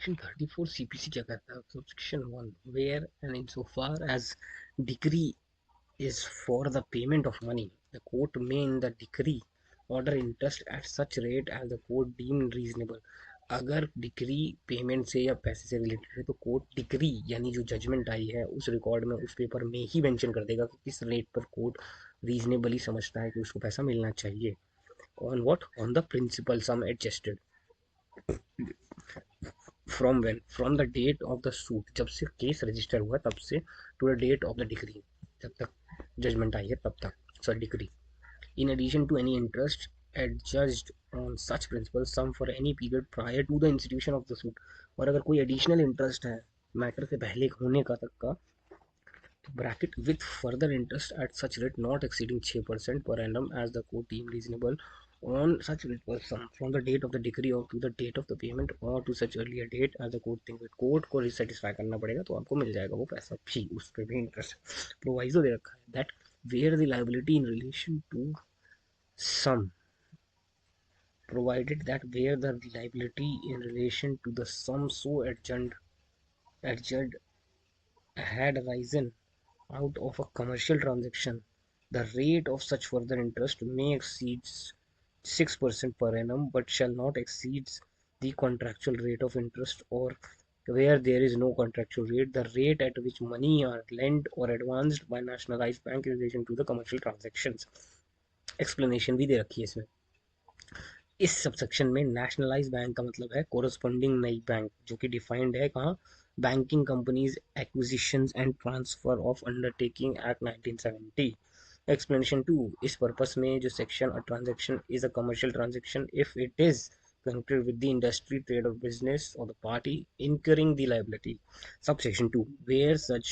Section 34 CPC क्या कहता है? Section 1 where and in so far as decree is for the payment of money, the court may in the decree order interest at such rate as the court deemed reasonable. अगर decree payment से या पैसे से related है तो court decree यानी जो judgement आई है उस रिकॉर्ड में उस पेपर में ही मेंशन कर देगा कि किस रेट पर कोर्ट रीजनेबली समझता है कि उसको पैसा मिलना चाहिए। On what? On the principal sum adjusted from when? From the date of the suit, जब से केस रजिस्टर हुआ तब से, to the date of the decree, जब तक जजमेंट आई है तब तक sir decree. In addition to any interest adjudged on such principles, sum for any period prior to the institution of the suit। और अगर कोई एडिशनल इंटरेस्ट है मैटर से पहले होने का तक का, तो bracket with further interest at such rate not exceeding 6% per annum as the court deem reasonable on such principles sum from the date of the decree or to the date of the payment or to such earlier date as the court thinks it। Court को रिसेटिस्फाई करना पड़ेगा तो आपको मिल जाएगा वो पैसा भी, उस पर भी इंटरेस्ट प्रोवाइजो दे रखा है that where the liability in relation to sum, provided that where the liability in relation to the sum so adjudged had arisen out of a commercial transaction, the rate of such further interest may exceed 6% per annum but shall not exceed the contractual rate of interest, or where there is no contractual rate, the rate at which money are lent or advanced by nationalized bank in relation to the commercial transactions। Explanation भी दे रखी है इसमें। इस subsection में nationalise bank का मतलब है corresponding नई बैंक, जो कि डिफाइंड है कहाँ? Banking companies acquisition and transfer of undertaking act 1970। Explanation two, इस पर्पस में जो section, a transaction is a commercial transaction if it is connected with the industry, trade or business of the party incurring the liability। Subsection 2, where such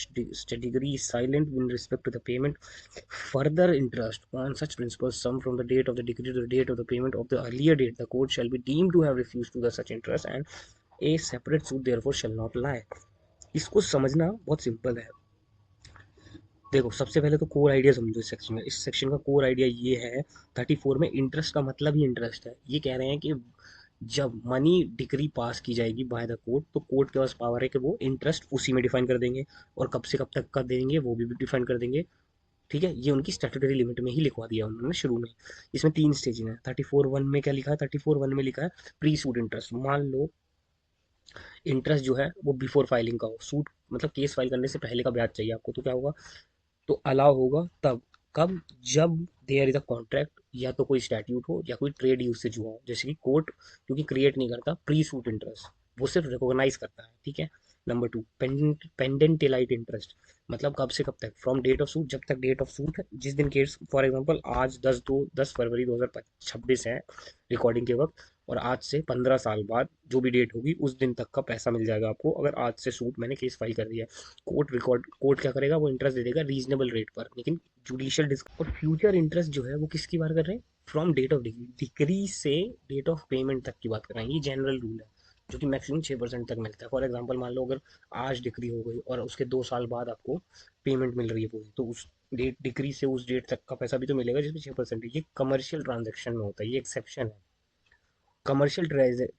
degree is silent in respect to the payment further interest on such principles sum from the date of the decree to the date of the payment of the earlier date, the court shall be deemed to have refused to the such interest and a separate suit therefore shall not lie। इसको समझना बहुत simple है। देखो सबसे पहले तो core idea समझो इस सेक्शन में। इस सेक्शन का कोर आइडिया ये है, 34 में इंटरेस्ट का मतलब ही इंटरेस्ट है। ये कह रहे हैं कि जब मनी डिक्री पास की जाएगी बाय द कोर्ट, तो कोर्ट के पास पावर है कि वो इंटरेस्ट उसी में डिफाइन कर देंगे, और कब से कब तक का देंगे वो भी डिफाइन कर देंगे। ठीक है, ये उनकी स्टैट्यूटरी लिमिट में ही लिखवा दिया उन्होंने शुरू में। इसमें 3 स्टेज है। 34(1) में क्या लिखा है? 34(1) में लिखा है प्री सूट इंटरेस्ट। मान लो इंटरेस्ट जो है वो बिफोर फाइलिंग का हो, सूट मतलब केस फाइल करने से पहले का ब्याज चाहिए आपको, तो क्या होगा? तो अलाउ होगा तब, कब? जब देयर इज अ कॉन्ट्रैक्ट, या तो कोई स्टैट्यूट हो या कोई ट्रेड यूसेज हुआ हो। जैसे कि कोर्ट क्योंकि क्रिएट नहीं करता प्री सूट इंटरेस्ट, वो सिर्फ रिकॉग्नाइज करता है। ठीक है। नंबर 2, पेंडेंटिलाइट इंटरेस्ट, मतलब कब से कब तक? फ्रॉम डेट ऑफ सूट, जब तक डेट ऑफ सूट है, जिस दिन केस, फॉर एग्जांपल आज 10 फरवरी 2026 है रिकॉर्डिंग के वक्त, और आज से 15 साल बाद जो भी डेट होगी उस दिन तक का पैसा मिल जाएगा आपको, अगर आज से सूट मैंने केस फाइल कर दिया। कोर्ट क्या करेगा? वो इंटरेस्ट दे देगा रीजनेबल रेट पर, लेकिन जुडिशियल डिस्क। और फ्यूचर इंटरेस्ट जो है वो किसकी बात कर रहे हैं? From date of degree, degree से डेट ऑफ पेमेंट तक की बात कर रहे हैं। ये जनरल रूल है जो कि मैक्सिमम 6% तक मिलता है। फॉर एग्जाम्पल मान लो अगर आज डिग्री हो गई और उसके 2 साल बाद आपको पेमेंट मिल रही है पूरी, तो उस डेट डिग्री से उस डेट तक का पैसा भी तो मिलेगा जिसमें 6% है। ये कमर्शियल ट्रांजेक्शन में होता है, ये एक्सेप्शन है। कमर्शियल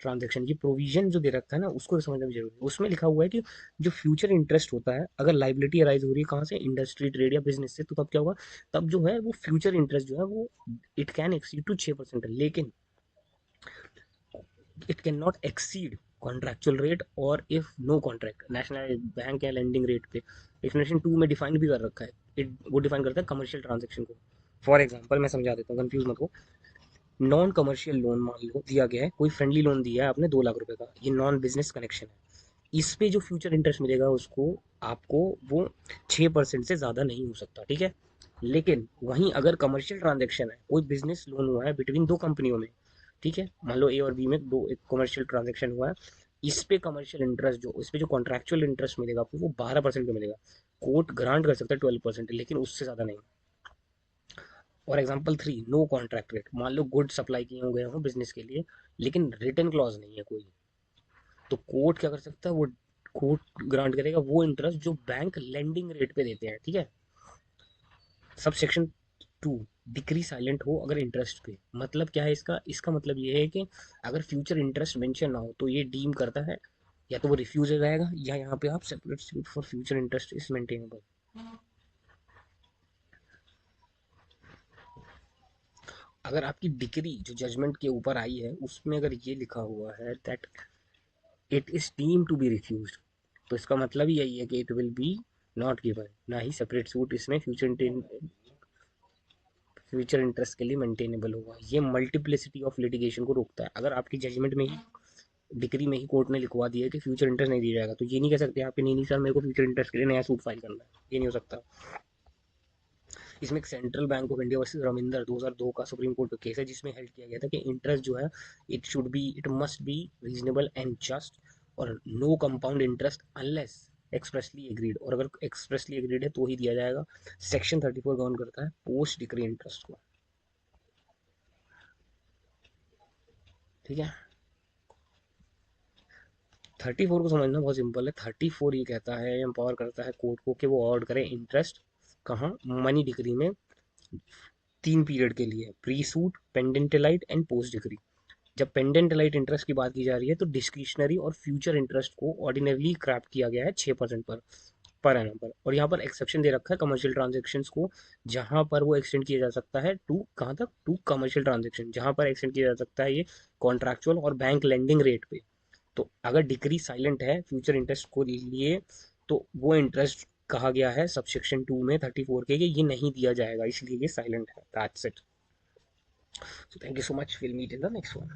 ट्रांजेक्शन की प्रोविजन जो दे रखा है ना, उसको समझना भी जरूरी है। उसमें लिखा हुआ है कि जो फ्यूचर इंटरेस्ट होता है, अगर लाइबिलिटी अराइज हो रही है कहाँ से? इंडस्ट्री, ट्रेड या बिजनेस से, तो तब क्या होगा? तब जो है वो फ्यूचर इंटरेस्ट जो है वो इट कैन एक्सीड टू 6%, लेकिन it can not exceed contractual rate, और if no contract national bank या लेंडिंग रेट पे। एक्सप्लेनेशन 2 में डिफाइन भी कर रखा है, वो डिफाइन करता है कमर्शियल ट्रांजेक्शन को। फॉर एग्जाम्पल मैं समझा देता हूँ, कंफ्यूज मत हो। नॉन कमर्शियल लोन मान लो दिया गया है, कोई फ्रेंडली लोन दिया है आपने 2 लाख रुपए का, ये नॉन बिजनेस कनेक्शन है। इस पे जो फ्यूचर इंटरेस्ट मिलेगा उसको, आपको, वो 6% से ज़्यादा नहीं हो सकता। ठीक है। लेकिन वहीं अगर कमर्शियल ट्रांजेक्शन है, कोई बिजनेस लोन हुआ है बिटवीन दो कंपनियों में, ठीक है, मान लो ए और बी में दो, एक कमर्शियल ट्रांजेक्शन हुआ है, इस पे कमर्शियल इंटरेस्ट जो, इस पे जो कॉन्ट्रैक्चुअल इंटरेस्ट मिलेगा आपको वो 12% पे मिलेगा। कोर्ट ग्रांट कर सकता है 12%, लेकिन उससे ज़्यादा नहीं। और एग्जाम्पल 3, नो कॉन्ट्रैक्ट रेट, मान लो गुड सप्लाई किए हुए हो बिजनेस के लिए, लेकिन रिटर्न क्लॉज नहीं है कोई, तो कोर्ट क्या कर सकता है? वो कोर्ट ग्रांट करेगा वो इंटरेस्ट जो बैंक लेंडिंग रेट पे देते हैं। ठीक है। सब सेक्शन 2, डिक्री साइलेंट हो अगर इंटरेस्ट पे, मतलब क्या है इसका? इसका मतलब ये है कि अगर फ्यूचर इंटरेस्ट मेंशन ना हो तो ये डीम करता है, या तो वो रिफ्यूज हो जाएगा, या यहाँ पे आप separate suit for future interest is maintainable. अगर आपकी डिग्री जो जजमेंट के ऊपर आई है उसमें अगर ये लिखा हुआ है that it is deem to be refuse, तो इसका मतलब ही यही है कि it will be not given, ना ही सेपरेट सूट इसमें फ्यूचर इंटरेस्ट के लिए मेंटेनेबल होगा। ये मल्टीप्लिसिटी ऑफ लिटिगेशन को रोकता है। अगर आपकी जजमेंट में ही, डिग्री में ही कोर्ट ने लिखवा दिया है कि फ्यूचर इंटरेस्ट नहीं दिया जाएगा, तो ये नहीं कह सकते आप कि नहीं नहीं सर मेरे को फ्यूचर इंटरेस्ट के लिए नया सूट फाइल करना है, ये नहीं हो सकता। इसमें एक central bank of India versus Ravinder 2002 का सुप्रीम कोर्ट का केस है, जिसमें हेल्ड किया गया था कि इंटरेस्ट जो है it must be reasonable and just, और no compound interest unless expressly agreed, और अगर एक्सप्रेसली एग्रीड है तो ही दिया जाएगा। सेक्शन 34 गवर्न करता है पोस्ट डिक्री इंटरेस्ट को। ठीक है, 34 को समझना बहुत सिंपल है। 34 ये कहता है, एम्पावर करता है कोर्ट को कि वो अवॉर्ड करे इंटरेस्ट कहाँ, मनी डिग्री में, 3 पीरियड के लिए, pre suit, pendente lite and post decree. जब पेंडेंटलाइट इंटरेस्ट की बात की जा रही है तो डिस्क्रिशनरी और फ्यूचर इंटरेस्ट को ऑर्डिनरली क्रैप किया गया है 6% पर एनम पर, और यहाँ पर एक्सेप्शन दे रखा है कमर्शियल ट्रांजेक्शन्स को, जहाँ पर वो एक्सटेंड किया जा सकता है टू कहाँ तक, टू कमर्शियल ट्रांजेक्शन, जहाँ पर एक्सटेंड किया जा सकता है ये कॉन्ट्रैक्चुअल और बैंक लेंडिंग रेट पे। तो अगर डिक्री साइलेंट है फ्यूचर इंटरेस्ट को लिए, तो वो इंटरेस्ट कहा गया है सबसेक्शन 2 में 34 के, ये नहीं दिया जाएगा, इसलिए ये साइलेंट है। That's it. So thank you so much, will meet in the next one.